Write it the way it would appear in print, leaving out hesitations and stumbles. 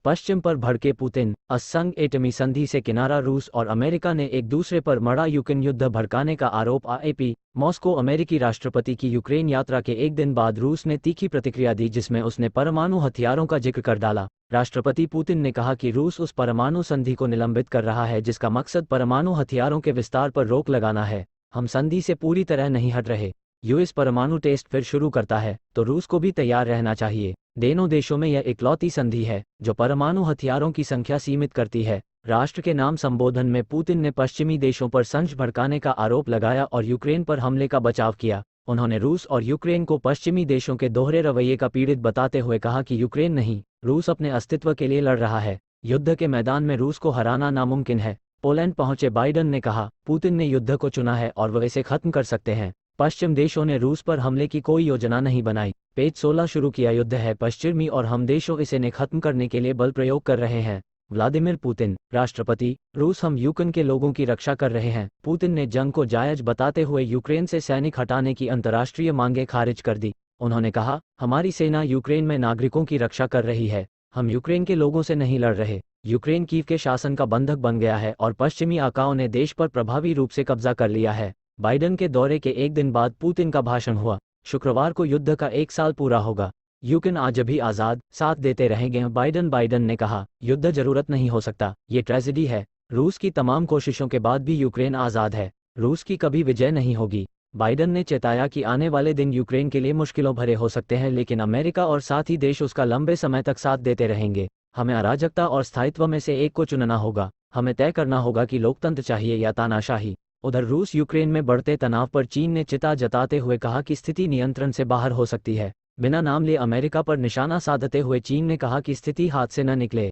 पश्चिम पर भड़के पुतिन, असंग एटमी संधि से किनारा रूस और अमेरिका ने एक दूसरे पर मड़ा यूक्रेन युद्ध भड़काने का आरोप। AFP मॉस्को अमेरिकी राष्ट्रपति की यूक्रेन यात्रा के एक दिन बाद रूस ने तीखी प्रतिक्रिया दी जिसमें उसने परमाणु हथियारों का जिक्र कर डाला। राष्ट्रपति पुतिन ने कहा कि रूस उस परमाणु संधि को निलंबित कर रहा है जिसका मकसद परमाणु हथियारों के विस्तार पर रोक लगाना है। हम संधि से पूरी तरह नहीं हट रहे। यूएस परमाणु टेस्ट फिर शुरू करता है तो रूस को भी तैयार रहना चाहिए। दोनों देशों में यह इकलौती संधि है जो परमाणु हथियारों की संख्या सीमित करती है। राष्ट्र के नाम संबोधन में पुतिन ने पश्चिमी देशों पर संघर्ष भड़काने का आरोप लगाया और यूक्रेन पर हमले का बचाव किया। उन्होंने रूस और यूक्रेन को पश्चिमी देशों के दोहरे रवैये का पीड़ित बताते हुए कहा कि यूक्रेन नहीं, रूस अपने अस्तित्व के लिए लड़ रहा है। युद्ध के मैदान में रूस को हराना नामुमकिन है। पोलैंड पहुंचे बाइडन ने कहा, पुतिन ने युद्ध को चुना है और वह इसे खत्म कर सकते हैं। पश्चिम देशों ने रूस पर हमले की कोई योजना नहीं बनाई। पेज 16 शुरू किया युद्ध है पश्चिमी और हम देशों इसे ने खत्म करने के लिए बल प्रयोग कर रहे हैं। व्लादिमीर पुतिन, राष्ट्रपति, रूस हम यूक्रेन के लोगों की रक्षा कर रहे हैं। पुतिन ने जंग को जायज बताते हुए यूक्रेन से सैनिक हटाने की अंतर्राष्ट्रीय मांगें खारिज कर दी। उन्होंने कहा, हमारी सेना यूक्रेन में नागरिकों की रक्षा कर रही है, हम यूक्रेन के लोगों से नहीं लड़ रहे। यूक्रेन कीव के शासन का बंधक बन गया है और पश्चिमी आकाओं ने देश पर प्रभावी रूप से कब्जा कर लिया है। बाइडन के दौरे के एक दिन बाद पुतिन का भाषण हुआ। शुक्रवार को युद्ध का 1 साल पूरा होगा। यूक्रेन आज भी आज़ाद, साथ देते रहेंगे। बाइडन ने कहा, युद्ध जरूरत नहीं हो सकता, ये ट्रेजेडी है। रूस की तमाम कोशिशों के बाद भी यूक्रेन आज़ाद है। रूस की कभी विजय नहीं होगी। बाइडन ने चेताया कि आने वाले दिन यूक्रेन के लिए मुश्किलों भरे हो सकते हैं लेकिन अमेरिका और साथ ही देश उसका लंबे समय तक साथ देते रहेंगे। हमें अराजकता और स्थायित्व में से एक को चुनना होगा। हमें तय करना होगा कि लोकतंत्र चाहिए या तानाशाही। उधर रूस यूक्रेन में बढ़ते तनाव पर चीन ने चिंता जताते हुए कहा कि स्थिति नियंत्रण से बाहर हो सकती है। बिना नाम लिए अमेरिका पर निशाना साधते हुए चीन ने कहा कि स्थिति हाथ से न निकले।